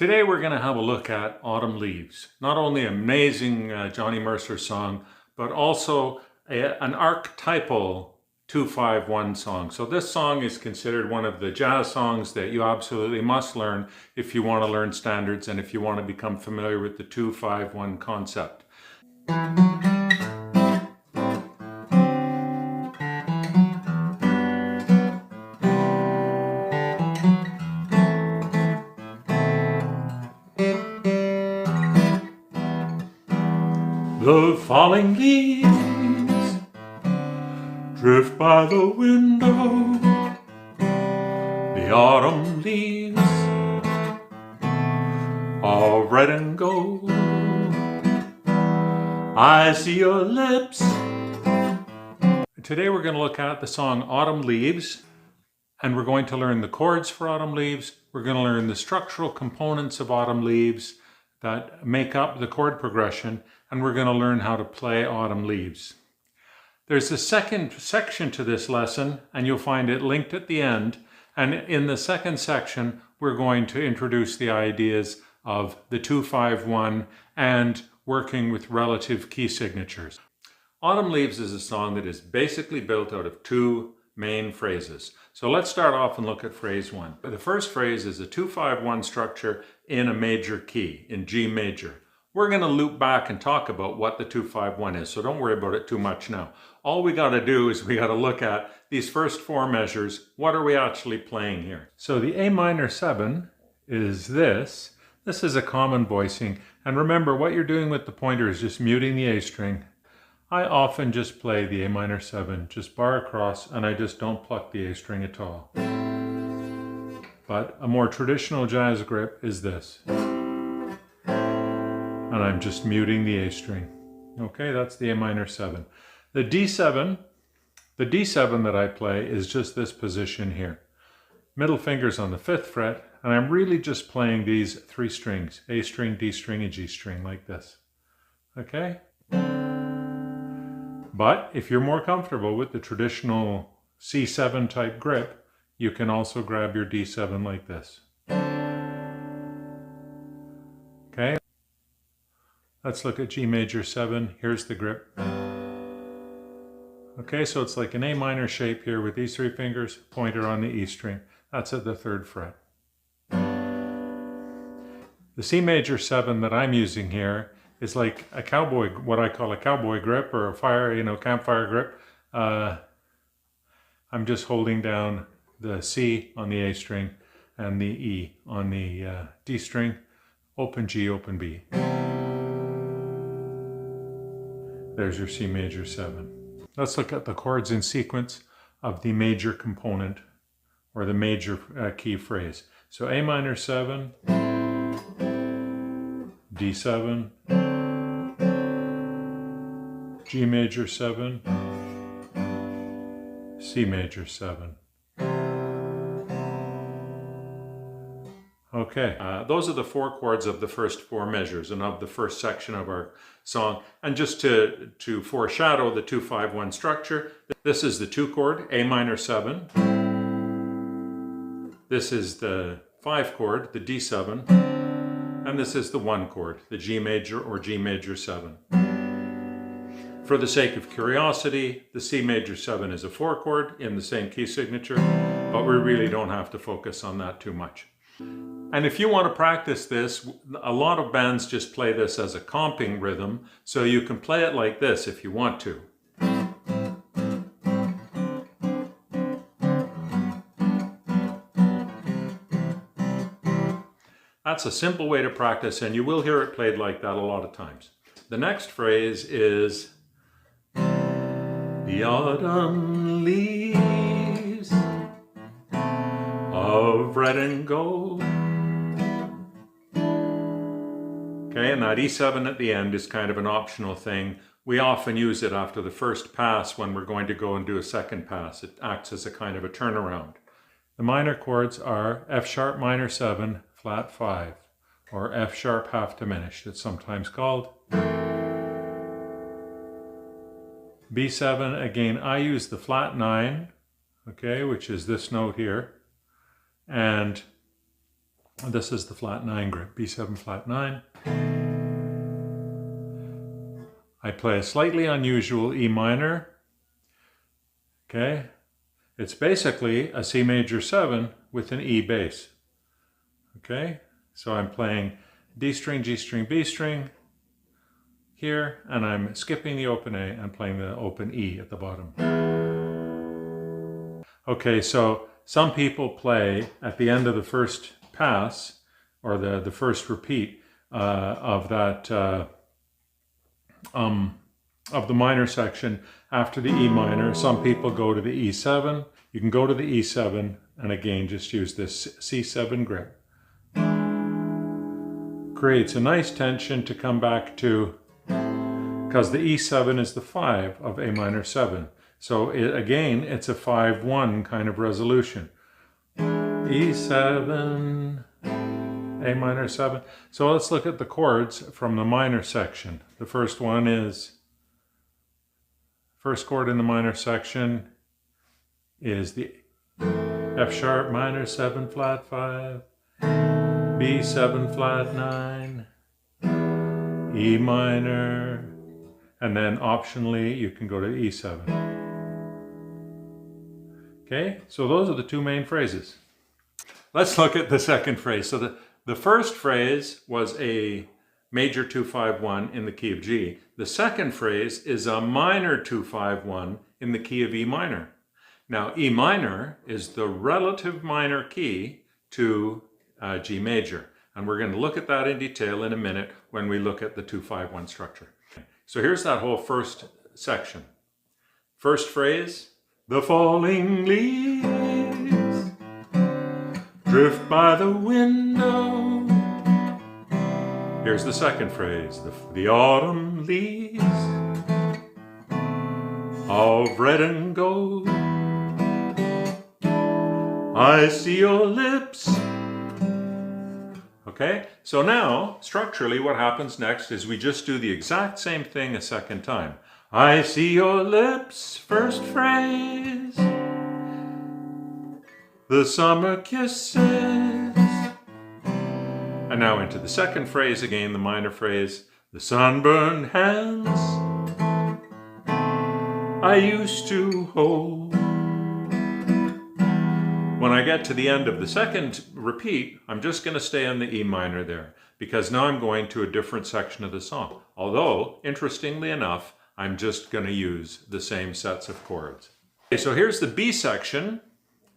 Today we're going to have a look at Autumn Leaves. Not only an amazing Johnny Mercer song, but also an archetypal 2-5-1 song. So this song is considered one of the jazz songs that you absolutely must learn if you want to learn standards and if you want to become familiar with the 2-5-1 concept. The falling leaves drift by the window. The autumn leaves are red and gold. I see your lips. Today we're going to look at the song Autumn Leaves, and we're going to learn the chords for Autumn Leaves. We're going to learn the structural components of Autumn Leaves that make up the chord progression, and we're going to learn how to play Autumn Leaves. There's a second section to this lesson, and you'll find it linked at the end. And in the second section, we're going to introduce the ideas of the 2-5-1 and working with relative key signatures. Autumn Leaves is a song that is basically built out of two main phrases. So let's start off and look at phrase one. The first phrase is a 2-5-1 structure in a major key, in G major. We're going to loop back and talk about what the 2-5-1 is, so don't worry about it too much now. All we got to do is we got to look at these first four measures. What are we actually playing here? So the A minor 7 is this. This is a common voicing. And remember, what you're doing with the pointer is just muting the A string. I often just play the A minor 7, just bar across, and I just don't pluck the A string at all. But a more traditional jazz grip is this. And I'm just muting the A string. Okay, that's the A minor 7. The D7 that I play is just this position here. Middle finger's on the 5th fret, and I'm really just playing these three strings, A string, D string, and G string, like this. Okay? But if you're more comfortable with the traditional C7 type grip, you can also grab your D7 like this. Okay? Let's look at G major 7. Here's the grip. Okay, so it's like an A minor shape here with these three fingers, pointer on the E string. That's at the 3rd fret. The C major 7 that I'm using here is like a cowboy, what I call a cowboy grip or a campfire grip. I'm just holding down the C on the A string and the E on the D string, open G, open B. There's your C major 7. Let's look at the chords in sequence of the major component or the major key phrase. So A minor 7, D7, G major 7, C major 7. Okay, those are the four chords of the first four measures and of the first section of our song. And just to foreshadow the 2-5-1 structure, this is the 2 chord, A minor 7. This is the 5 chord, the D7. And this is the 1 chord, the G major or G major 7. For the sake of curiosity, the C major 7 is a 4 chord in the same key signature, but we really don't have to focus on that too much. And if you want to practice this, a lot of bands just play this as a comping rhythm, so you can play it like this if you want to. That's a simple way to practice, and you will hear it played like that a lot of times. The next phrase is the autumn leaves of red and gold. Okay, and that E7 at the end is kind of an optional thing. We often use it after the first pass when we're going to go and do a second pass. It acts as a kind of a turnaround. The minor chords are F sharp minor 7, flat 5, or F sharp half diminished, it's sometimes called. B7, again, I use the flat 9, okay, which is this note here. And This is the flat 9 grip, B7 flat 9. I play a slightly unusual E minor. Okay, it's basically a C major 7 with an E bass. Okay, so I'm playing D string, G string, B string here, and I'm skipping the open A and playing the open E at the bottom. Okay, so some people play at the end of the first pass, or the first repeat of that of the minor section after the E minor. Some people go to the E7. You can go to the E7 and again just use this C7 grip. Creates a nice tension to come back to, because the E7 is the 5 of A minor 7. So again, it's a 5-1 kind of resolution. E7, A minor 7. So let's look at the chords from the minor section. The first one is, first chord in the minor section is the F sharp minor 7 flat 5, B7 flat 9, E minor, and then optionally you can go to E7. Okay, so those are the two main phrases. Let's look at the second phrase. So the first phrase was a major 2-5-1 in the key of G. The second phrase is a minor 2-5-1 in the key of E minor. Now, E minor is the relative minor key to G major. And we're going to look at that in detail in a minute when we look at the 2-5-1 structure. So here's that whole first section. First phrase, the falling leaves drift by the window. Here's the second phrase, the autumn leaves of red and gold. I see your lips. Okay, so now structurally what happens next is we just do the exact same thing a second time. I see your lips, first phrase, the summer kisses. And now into the second phrase again, the minor phrase, the sunburned hands I used to hold. When I get to the end of the second repeat, I'm just going to stay on the E minor there, because now I'm going to a different section of the song. Although, interestingly enough, I'm just going to use the same sets of chords. Okay, so here's the B section,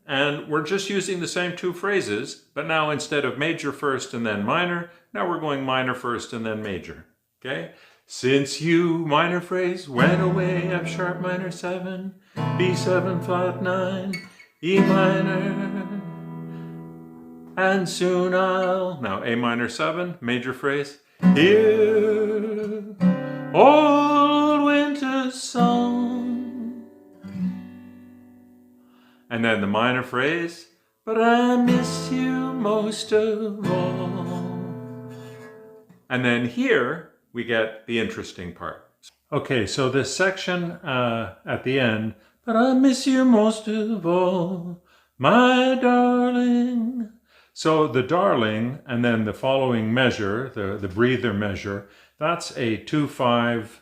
and we're just using the same two phrases, but now instead of major first and then minor, now we're going minor first and then major. Okay? Since you, minor phrase, went away, F sharp minor 7, B7 flat 9, E minor, and soon I'll, now A minor 7, major phrase, hear old winter's song. And then the minor phrase, but I miss you most of all. And then here we get the interesting part. Okay, so this section at the end, but I miss you most of all, my darling. So the darling, and then the following measure, the breather measure, that's a 2-5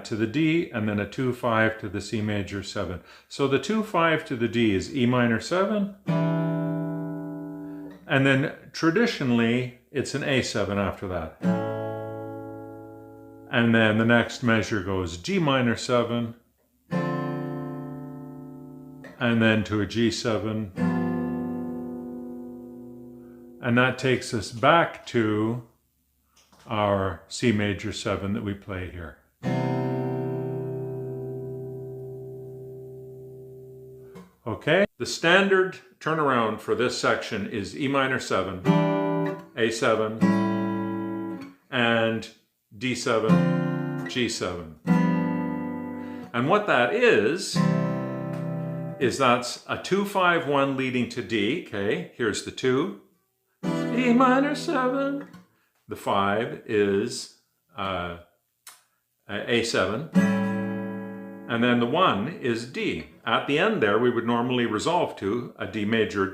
to the D, and then a 2-5 to the C major 7. So the 2-5 to the D is E minor 7, and then traditionally it's an A7 after that. And then the next measure goes G minor 7, and then to a G7, and that takes us back to our C major 7 that we play here. Okay, the standard turnaround for this section is E minor 7, A7, and D7, G7. And what that is that's a 2-5-1 leading to D. Okay, here's the 2, E minor 7. The 5 is A7. And then the 1 is D. At the end there, we would normally resolve to a D major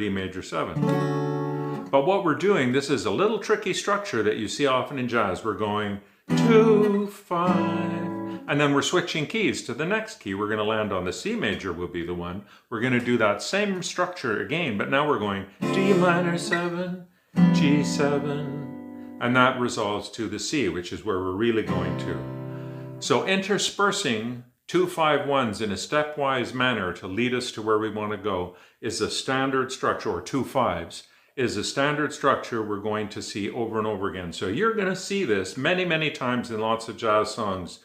7. But what we're doing, this is a little tricky structure that you see often in jazz. We're going 2, 5, and then we're switching keys to the next key. We're going to land on the C major will be the one. We're going to do that same structure again, but now we're going D minor 7, G7, and that resolves to the C, which is where we're really going to. So interspersing 2 5 1s in a stepwise manner to lead us to where we want to go is a standard structure, or 2 5s is a standard structure we're going to see over and over again. So you're going to see this many, many times in lots of jazz songs.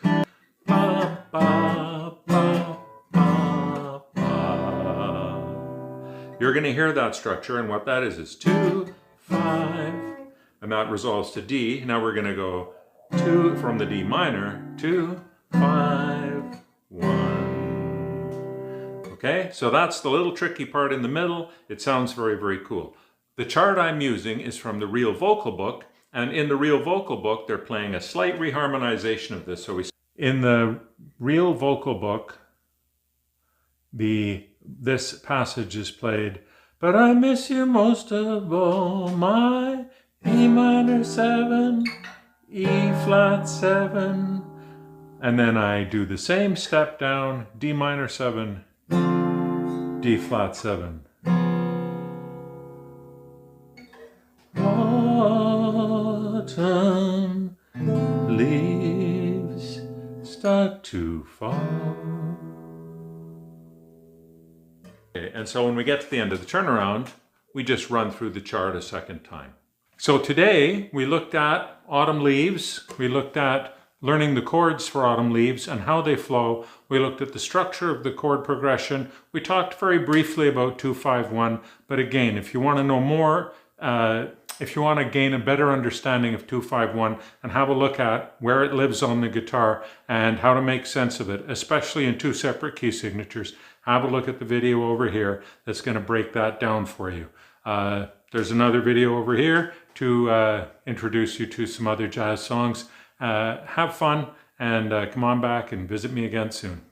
Ba, ba, ba, ba, ba. You're going to hear that structure, and what that is 2, 5, and that resolves to D. Now we're going to go 2 from the D minor, 2, 5, 1. Okay, so that's the little tricky part in the middle. It sounds very, very cool. The chart I'm using is from the Real Vocal Book, and in the Real Vocal Book, they're playing a slight reharmonization of this. So in the Real Vocal Book, this passage is played, but I miss you most of all, my E minor 7, E flat 7, and then I do the same step down, D minor 7, D flat 7. Autumn leaves start to fall. Okay, and so when we get to the end of the turnaround, we just run through the chart a second time. So today we looked at autumn leaves, we looked at learning the chords for autumn leaves and how they flow. We looked at the structure of the chord progression. We talked very briefly about 2 5 1, but again, if you want to know more, if you want to gain a better understanding of 2 5 1 and have a look at where it lives on the guitar and how to make sense of it, especially in 2 separate key signatures, have a look at the video over here that's going to break that down for you. There's another video over here to introduce you to some other jazz songs. Have fun and come on back and visit me again soon.